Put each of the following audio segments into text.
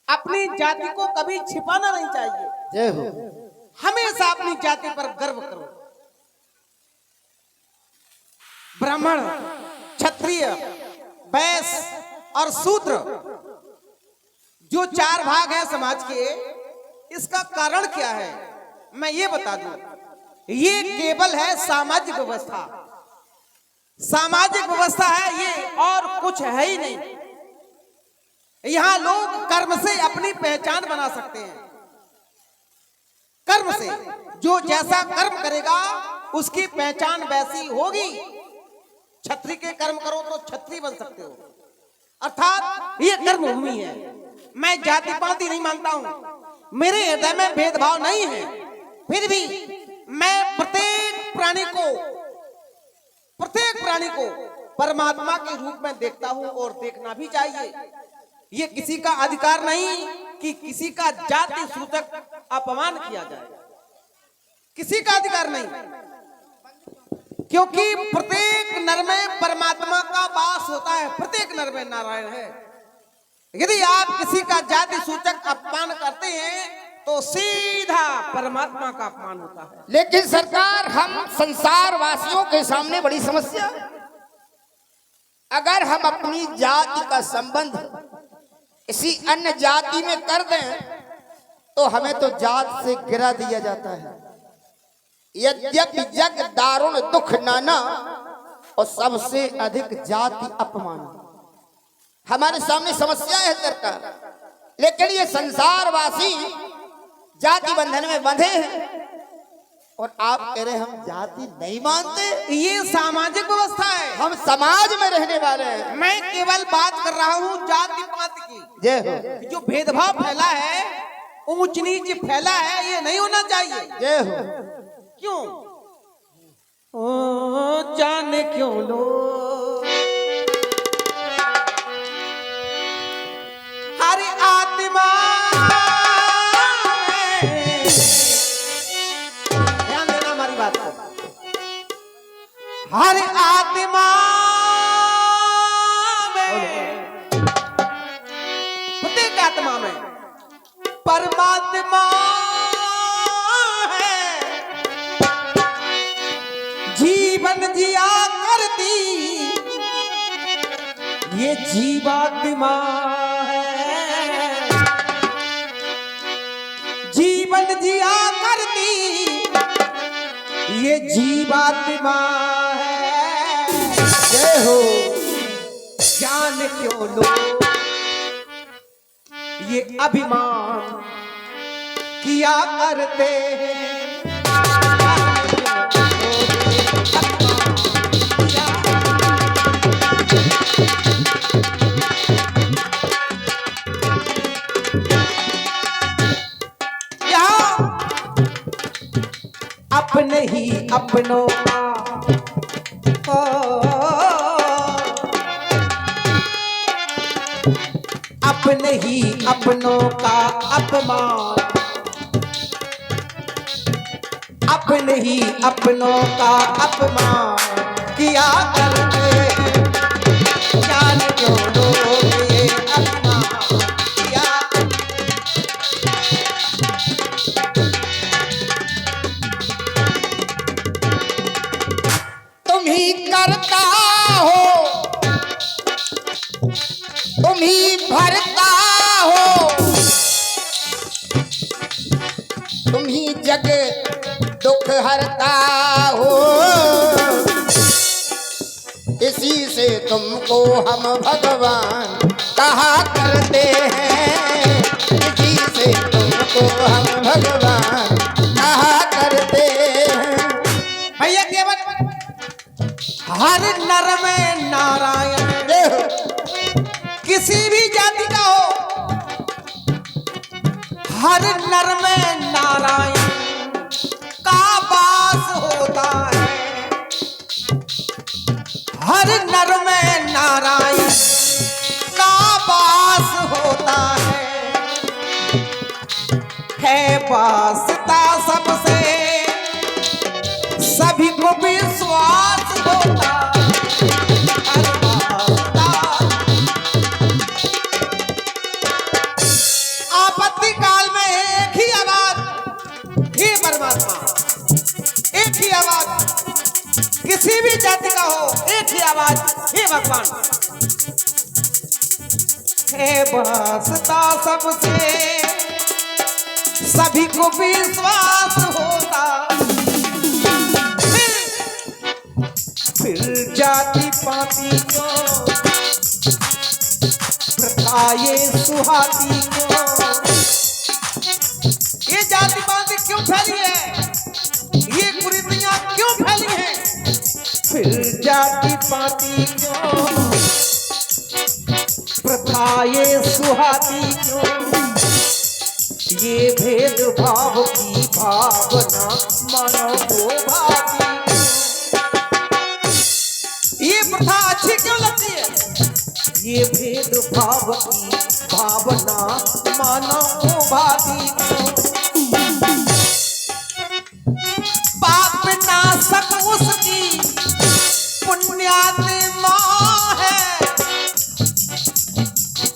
अपनी जाति को कभी छिपाना नहीं चाहिए। जय हो। हमेशा अपनी जाति पर गर्व करो। ब्राह्मण, क्षत्रिय, वैश्य और शूद्र जो चार भाग हैं समाज के, इसका कारण क्या है मैं ये बता दूं। ये केवल है सामाजिक व्यवस्था। सामाजिक व्यवस्था है ये, और कुछ है ही नहीं। यहां लोग कर्म से अपनी पहचान बना सकते हैं। कर्म से, जो जैसा कर्म करेगा उसकी पहचान वैसी होगी। क्षत्रिय के कर्म करो तो क्षत्रिय बन सकते हो, अर्थात ये कर्म भूमि है। मैं जाति पाति नहीं मानता हूं, मेरे हृदय में भेदभाव नहीं है, फिर भी मैं प्रत्येक प्राणी को परमात्मा के रूप में देखता हूं, और देखना भी चाहिए। ये किसी का अधिकार नहीं कि किसी का जाति सूचक अपमान किया जाए, किसी का अधिकार नहीं, क्योंकि प्रत्येक नर में परमात्मा का वास होता है। प्रत्येक नर में नारायण है। यदि आप किसी का जाति सूचक अपमान करते हैं तो सीधा परमात्मा का अपमान होता है। लेकिन सरकार, हम संसार वासियों के सामने बड़ी समस्या है। अगर हम अपनी जाति का संबंध किसी अन्य जाति में कर दें तो हमें तो जात से गिरा दिया जाता है। यद्यपि जग दारुण दुख नाना, और सबसे अधिक जाति अपमान हमारे सामने समस्या है सरकार। लेकिन ये संसारवासी जाति बंधन में बंधे हैं, और आप कह रहे हम जाति नहीं मानते। ये सामाजिक व्यवस्था है, हम समाज में रहने वाले हैं। मैं केवल बात कर रहा हूँ जाति पाति की। जय हो। जो भेदभाव फैला है, ऊंच नीच फैला है, ये नहीं होना चाहिए। जय हो। क्यों? ओ जाने क्यों लो हर आत्मा में, ध्यान देना हमारी बात को। हर आत्मा में, प्रत्येक आत्मा में परमात्मा है। जीवन जिया करती ये जीवात्मा है। जीवन जिया करती ये जीवात्मा है। जय हो। जान क्यों लो ये अभिमान किया करते हैं। अपने ही अपनों का अपने ही अपनों का अपमान, अपने ही अपनों का अपमान किया करते हैं। जान क्यों लोग ये अपमान किया। तुम ही करता हो, तुम ही भरता हो, तुम ही जग दुख हरता हो। इसी से तुमको हम भगवान कहा करते हैं। इसी से तुमको हम भगवान कहा करते हैं। भैया केवल हर नर में नारायण, किसी भी जाति का हो, हर नर में नारायण का वास होता है। हर नर में नारायण का वास होता है वास्ता सबसे, सभी को विश्वास होता हर। जाति का हो, एक ही आवाज, हे भगवान। है वास्ता सबसे, सभी को विश्वास होता, फिर जाति पाति को, प्रथा ये सुहाती को। ये जाति पाति क्यों फैली है, ये कुरीतियां क्यों फैली हैं? फिर जाति पाति क्यों, प्रथा ये सुहाती क्यों? ये भेदभाव की भावना मानव को भाती क्यों? ये प्रथा अच्छी क्यों लगती है? ये भेदभाव की भावना मानव को भाती क्यों? पाप नाशक उसकी पुण्यात्मा है,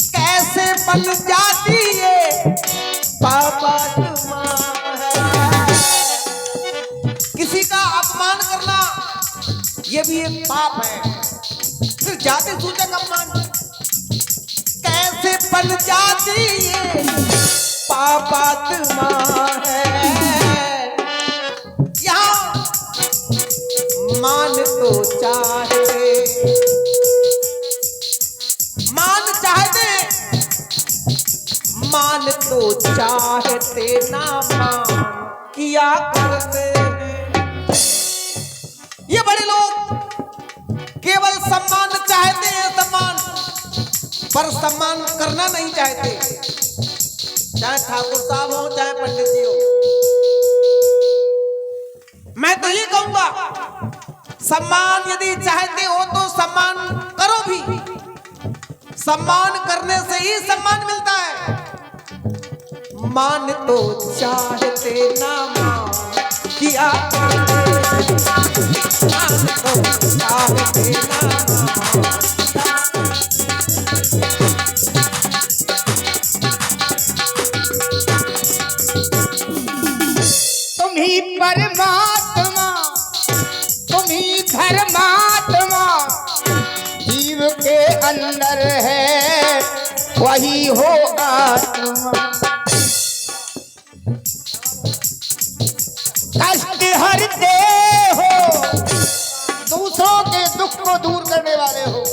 कैसे बन जाती ये पापात्मा है। किसी का अपमान करना ये भी एक पाप है, फिर जाति सूचक अपमान कैसे बन जाती ये पापात्मा है। मान तो चाहते, मान चाहते, मान तो चाहते ना मान किया करते हैं। ये बड़े लोग केवल सम्मान चाहते हैं, सम्मान पर सम्मान करना नहीं चाहते, चाहे ठाकुर साहब हो चाहे पंडित जी हो। मैं तो ये कहूंगा, सम्मान यदि चाहते हो तो सम्मान करो भी, सम्मान करने से ही सम्मान मिलता है। मान तो चाहते ना मान किया करते, मान तो चाहते ना तुम ही परमात्मा, तुम ही धर्मात्मा, जीव के अंदर है वही हो आत्मा। कष्ट हरते हो, दूसरों के दुख को दूर करने वाले हो।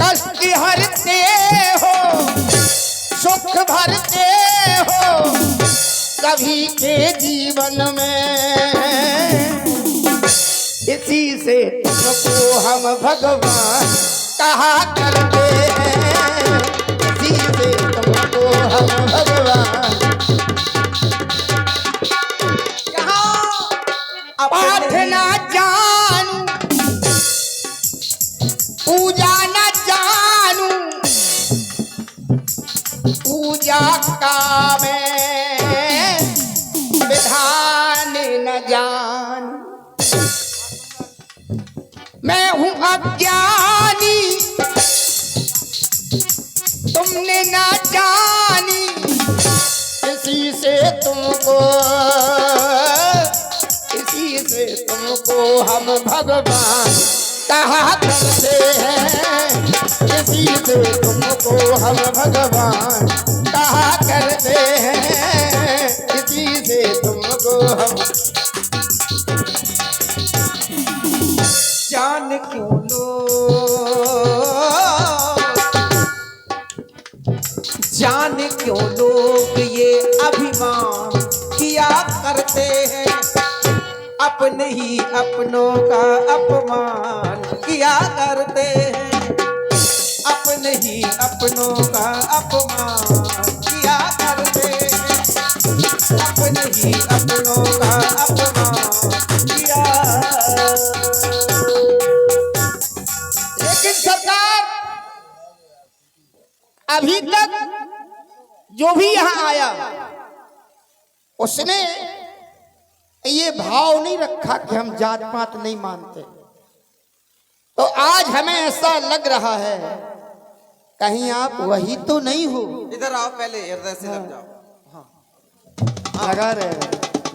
कष्ट हरते हो, सुख भरते हो सभी के जीवन में। इसी से तुमको हम भगवान कहा करते हैं, इसी से तुमको हम भगवान। पाठ ना जानू, पूजा ना जानू, पूजा का मैं विधान न जान। मैं हूँ अज्ञानी, तुमने ना जानी, इसी से तुमको, इसी से तुमको हम भगवान कहा करते हैं, इसी से तुमको हम भगवान कहा करते हैं, इसी से तुमको हम। जान क्यों लो, जान क्यों लोग ये अभिमान किया करते हैं, अपने ही अपनों का अपमान किया करते हैं, अपने ही अपनों का अपमान किया करते हैं, अपने ही अपनों का अपमान किया। लेकिन सरकार अभी तक जो भी यहाँ आया उसने ये भाव नहीं रखा कि हम जात पात नहीं मानते। तो आज हमें ऐसा लग रहा है कहीं आप वही तो नहीं हो। इधर आओ, पहले हृदय से लग जाओ। लगा रहे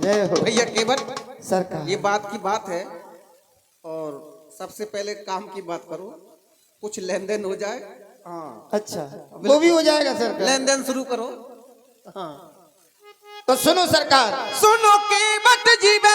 जय हो भैया केवल सरकार, ये बात की बात है और सबसे पहले काम की बात करो, कुछ लेन देन हो जाए। हाँ, अच्छा, वो भी हो जाएगा सरकार। लेन देन शुरू करो। हाँ, तो सुनो सरकार, सुनो के बट जीवे